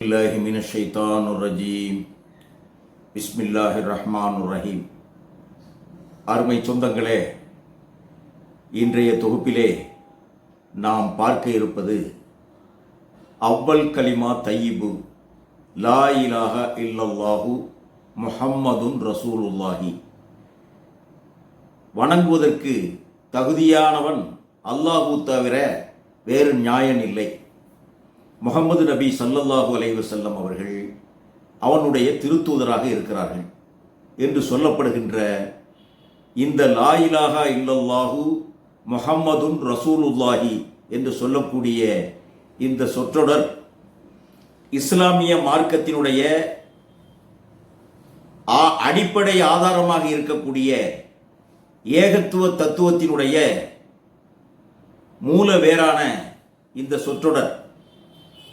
பில்லாஹி மினஷ் ஷைத்தானிர் ரஜீம். பிஸ்மில்லாஹிர் ரஹ்மானிர் ரஹீம். அருமை சொந்தங்களே, இன்றைய தொகுப்பிலே நாம் பார்க்க இருப்பது அவ்வல் கலிமா தையிபு லா இலாஹ இல்லல்லாஹு முஹம்மதுன் ரசூலுல்லாஹி. வணங்குவதற்கு தகுதியானவன் அல்லாஹு தவிர வேறு நியாயன் இல்லை. முகமது நபி ஸல்லல்லாஹு அலைஹி வஸல்லம் அவர்கள் அவனுடைய திருத்தூதராக இருக்கிறார்கள் என்று சொல்லப்படுகின்ற இந்த லா இலாஹா இல்லல்லாஹு முஹம்மதுன் ரசூலுல்லாஹி என்று சொல்லக்கூடிய இந்த சொற்றொடர் இஸ்லாமிய மார்க்கத்தினுடைய அடிப்படை ஆதாரமாக இருக்கக்கூடிய ஏகத்துவ தத்துவத்தினுடைய மூல வேரான இந்த சொற்றொடர்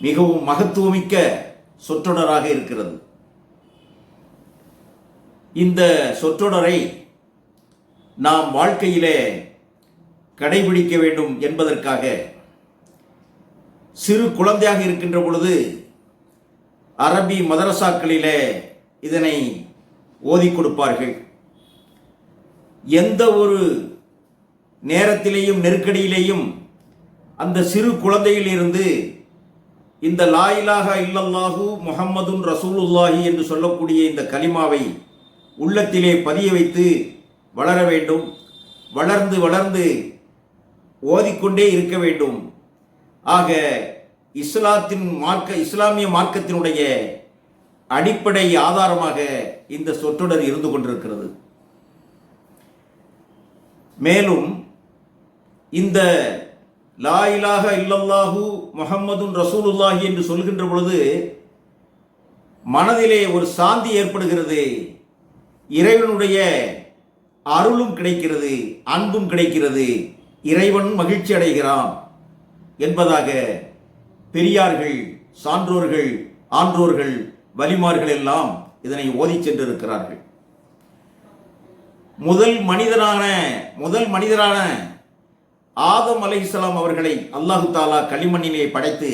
மிகவும் மகத்துவமிக்க சொற்றொடராக இருக்கிறது. இந்த சொற்றொடரை நாம் வாழ்க்கையிலே கடைபிடிக்க வேண்டும் என்பதற்காக சிறு குழந்தையாக இருக்கின்ற பொழுது அரபி மதரசாக்களிலே இதனை ஓதி கொடுப்பார்கள். எந்த ஒரு நேரத்திலேயும் நெருக்கடியிலேயும் அந்த சிறு குழந்தையிலிருந்து இந்த லா இலாஹா இல்லல்லாஹு முஹம்மதுன் ரசூலுல்லாஹி என்று சொல்லக்கூடிய இந்த கலிமாவை உள்ளத்திலே பதிய வைத்து வளர வேண்டும். வளர்ந்து வளர்ந்து ஓதிக்கொண்டே இருக்க வேண்டும். ஆக இஸ்லாமிய மார்க்கத்தினுடைய அடிப்படை ஆதாரமாக இந்த சொற்றொடர் இருந்து கொண்டிருக்கிறது. மேலும் இந்த லா இலாஹ இல்லல்லாஹு முஹம்மதுன் ரசூலுல்லாஹி என்று சொல்கின்ற பொழுது மனதிலே ஒரு சாந்தி ஏற்படுகிறது. இறைவனுடைய அருளும் கிடைக்கிறது, அன்பும் கிடைக்கிறது, இறைவன் மகிழ்ச்சி அடைகிறான் என்பதாக பெரியார்கள், சான்றோர்கள், ஆன்றோர்கள், வலிமார்கள் எல்லாம் இதனை ஓதி சென்றிருக்கிறார்கள். முதல் மனிதரான ஆதம் அலைஹிஸ்ஸலாம் அவர்களை அல்லாஹு தாலா களிமண்ணிலே படைத்து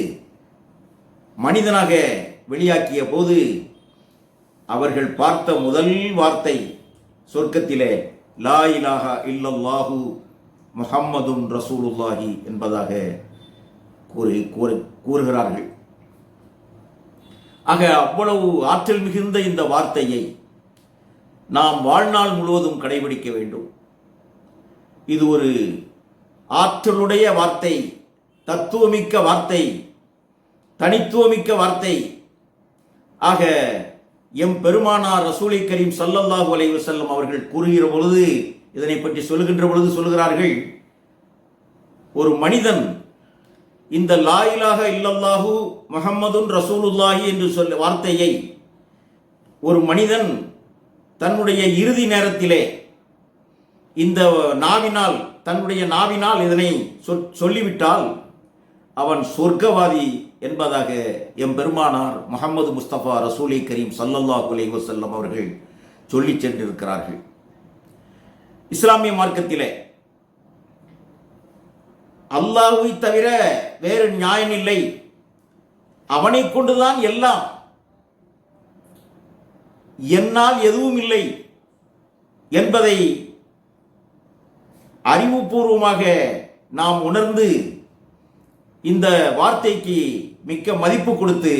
மனிதனாக வெளியாக்கிய போது அவர்கள் பார்த்த முதல் வார்த்தை சொர்க்கத்திலே லா இலாஹா இல்லல்லாஹு முஹம்மதுன் ரசூலுல்லாஹி என்பதாக கூறுகிறார்கள். ஆக அவ்வளவு ஆற்றல் மிகுந்த இந்த வார்த்தையை நாம் வாழ்நாள் முழுவதும் கடைபிடிக்க வேண்டும். இது ஒரு ஆற்றலுடைய வார்த்தை, தத்துவமிக்க வார்த்தை, தனித்துவமிக்க வார்த்தை. ஆக எம் பெருமானார் ரசூலை கரீம் ஸல்லல்லாஹு அலைஹி வஸல்லம் அவர்கள் கூறுகிற பொழுது, இதனை பற்றி சொல்லுகின்ற பொழுது சொல்லுகிறார்கள், ஒரு மனிதன் இந்த லா இலாஹ இல்லல்லாஹு முஹம்மதுன் ரசூலுல்லாஹி என்று சொல்ல வார்த்தையை ஒரு மனிதன் தன்னுடைய இறுதி நேரத்திலே இந்த தன்னுடைய நாவினால் இதனை சொல்லிவிட்டால் அவன் சொர்க்கவாதி என்பதாக எம் பெருமானார் முஹம்மது முஸ்தபா ரசூலை கரீம் ஸல்லல்லாஹு அலைஹி வஸல்லம் அவர்கள் சொல்லி சென்றிருக்கிறார்கள். இஸ்லாமிய மார்க்கத்திலே அல்லாஹ்வை தவிர வேறு நியாயம் இல்லை, அவனை கொண்டுதான் எல்லாம், என்னால் எதுவும் இல்லை என்பதை அறிவுபூர்வமாக நாம் உணர்ந்து இந்த வார்த்தைக்கு மிக்க மதிப்பு கொடுத்து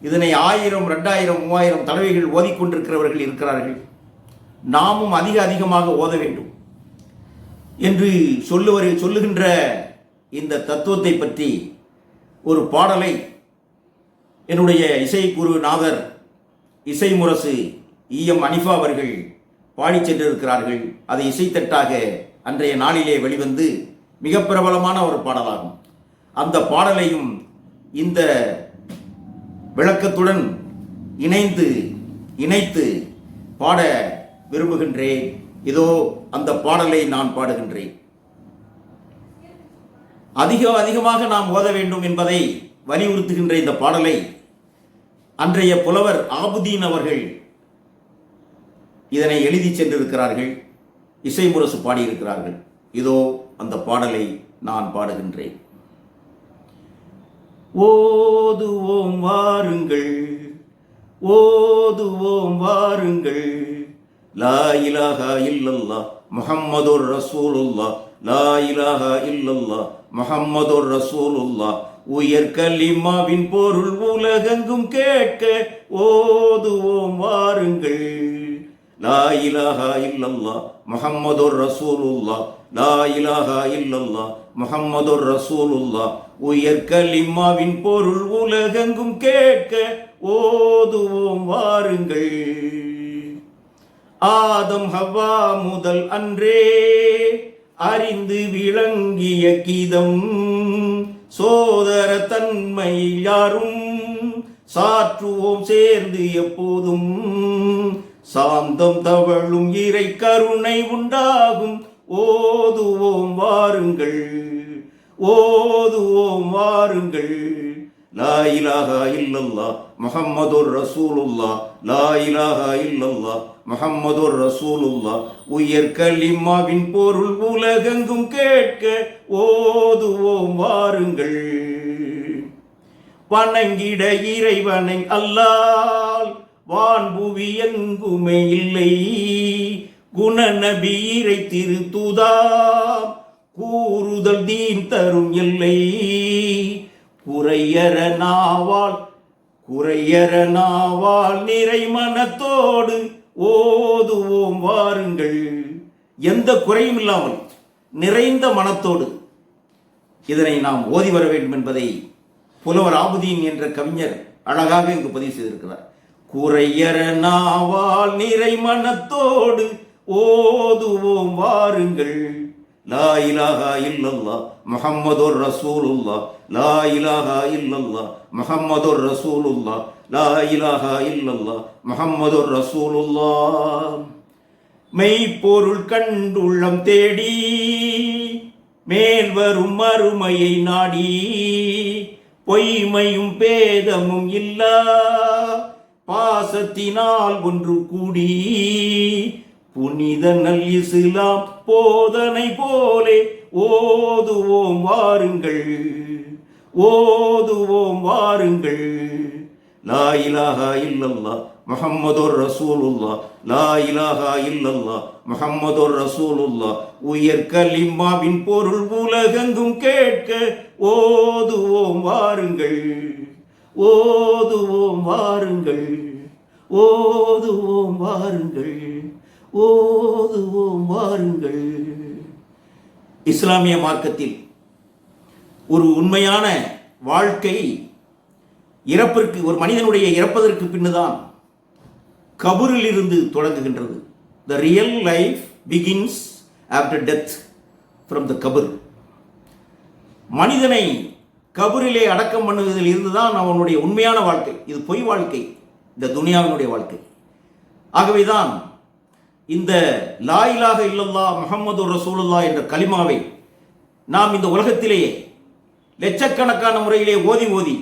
இதனை 1000, 2000, 3000 தடவைகள் ஓதிக்கொண்டிருக்கிறவர்கள் இருக்கிறார்கள். நாமும் அதிகமாக ஓத வேண்டும் என்று சொல்லுகின்ற இந்த தத்துவத்தை பற்றி ஒரு பாடலை என்னுடைய இசைக்குரு நாதர் இசை முரசு ஈயம் அனிஃபா அவர்கள் பாடி சென்றிருக்கிறார்கள். அது இசைத்தட்டாக அன்றைய நாளிலே வெளிவந்து மிக பிரபலமான ஒரு பாடலாகும். அந்த பாடலையும் இந்த விளக்கத்துடன் இணைத்து பாட விரும்புகின்றேன். இதோ அந்த பாடலை நான் பாடுகின்றேன். அதிகமாக நாம் ஓத வேண்டும் என்பதை வலியுறுத்துகின்ற இந்த பாடலை அன்றைய புலவர் ஆபுதீன் அவர்கள் இதனை எழுதி சென்றிருக்கிறார்கள், இசை முரசு பாடியிருக்கிறார்கள். இதோ அந்த பாடலை நான் பாடுகின்றேன். ஓதுவோம் வாருங்கள், ஓதுவோம் வாருங்கள். லா இலாஹா இல்லல்லாஹ் முஹம்மதுர் ரசூலுல்லாஹ், லா இலாஹா இல்லல்லாஹ் முஹம்மதுர் ரசூலுல்லாஹ். உயர் கலிமாவின் பொருள் உலகெங்கும் கேட்க ஓதுவோம் வாருங்கள். லா இலாஹா இல்லல்லாஹ் முஹம்மதுர் ரசூலுல்லாஹ், லா இலாஹா இல்லல்லாஹ் முஹம்மதுர் ரசூலுல்லாஹ். உயர் கலிமாவின் பொருள் உலகெங்கும் கேட்க ஓதுவோம் வாருங்கள். ஆதம் ஹவ்வா முதல் அன்றே அறிந்து விளங்கிய கீதம், சோதர தன்மை யாரும் சாற்றுவோம் சேர்ந்து எப்போதும். சாந்தம் தவழும் இறை கருணை உண்டாகும் ஓதுவோம் வாருங்கள், ஓதுவோம் வாருங்கள். லா இலாஹா இல்லல்லாஹ் முஹம்மதுர் ரசூலுல்லாஹ், லா இலாஹா இல்லல்லாஹ் முஹம்மதுர் ரசூலுல்லாஹ். உயர் கலிமாவின் பொருள் உலகெங்கும் கேட்க ஓதுவோம் வாருங்கள். வணங்கிட இறைவனை அல்லால் வான்புவி எங்குமே இல்லை. குணநபி இறை திருத்துதாம் கூறுதல் தீன் தரும் எல்லை. குறையற நாவால், குறையற நாவால் நிறை மனத்தோடு ஓதுவோம் வாருங்கள். எந்த குறையும் இல்லாமல் நிறைந்த மனத்தோடு இதனை நாம் ஓதி வர வேண்டும் என்பதை புலவர் ஆபுதீன் என்ற கவிஞர் அழகாக இங்கு பதிவு செய்திருக்கிறார். குறையற நாவால் நிறை மனத்தோடு ஓதுவோம் வாருங்கள். லா இலாஹா இல்லல்லாஹ் முஹம்மதுர் ரசூலுல்லாஹ், லா இலாஹா இல்லல்லாஹ் முஹம்மதுர் ரசூலுல்லாஹ், லா இலாஹா இல்லல்லாஹ் முஹம்மதுர் ரசூலுல்லாஹ். மெய்ப்பொருள் கண்டுள்ளம் தேடி மேல் வரும் மறுமையை நாடி, பொய்மையும் பேதமும் இல்லா பாசத்தினால் ஒன்று கூடி, புனித நல் இஸ்லாம் போதனை போலே ஓதுவோம் வாருங்கள், ஓதுவோம் வாருங்கள். லா இலாஹா இல்லல்லாஹ் முஹம்மதுர் ரசூலுல்லாஹ், லா இலாஹா இல்லல்லாஹ் முஹம்மதுர் ரசூலுல்லாஹ். உயர் கலிமாவின் பொருள் உலகெங்கும் கேட்க ஓதுவோம் வாருங்கள், ஓதுவோம் வாருங்கள், ஓதுவோம் வாருங்கள், ஓதுவோம் வாருங்கள். இஸ்லாமிய மார்க்கத்தில் ஒரு உண்மையான வாழ்க்கை இறப்பிற்கு, ஒரு மனிதனுடைய இறப்பதற்கு பின்னுதான் கபரில் இருந்து தொடங்குகின்றது. The real life begins after death from the கபர். மனிதனை கபரிலே அடக்கம் பண்ணுவதில் இருந்துதான் அவனுடைய உண்மையான வாழ்க்கை. இது பொய் வாழ்க்கை, இந்த துனியாவினுடைய வாழ்க்கை. ஆகவேதான் இந்த லா இலாஹ இல்லல்லாஹ் முஹம்மதுர் ரசூலுல்லாஹ் என்ற கலிமாவை நாம் இந்த உலகத்திலேயே லட்சக்கணக்கான முறையிலே ஓதி ஓதி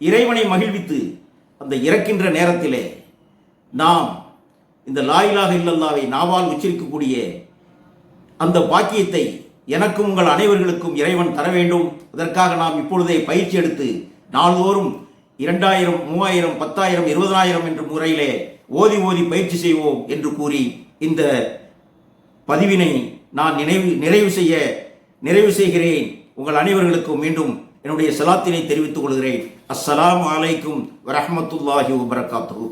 இறைவனை மகிழ்வித்து அந்த இறக்கின்ற நேரத்திலே நாம் இந்த லா இலாஹ இல்லல்லாஹ்வை நாவால் உச்சரிக்கக்கூடிய அந்த பாக்கியத்தை எனக்கும் உங்கள் அனைவர்களுக்கும் இறைவன் தர வேண்டும். அதற்காக நாம் இப்பொழுதே பயிற்சி எடுத்து நாள்தோறும் 2000, 3000, 10,000, 20,000 என்ற முறையிலே ஓதி ஓதி பயிற்சி செய்வோம் என்று கூறி இந்த பதிவினை நான் நிறைவு செய்கிறேன். உங்கள் அனைவர்களுக்கும் மீண்டும் என்னுடைய சலாத்தினை தெரிவித்துக் கொள்கிறேன். அஸ்ஸலாமு அலைக்கும் வரஹ்மத்துல்லாஹி வபரகாத்துஹு.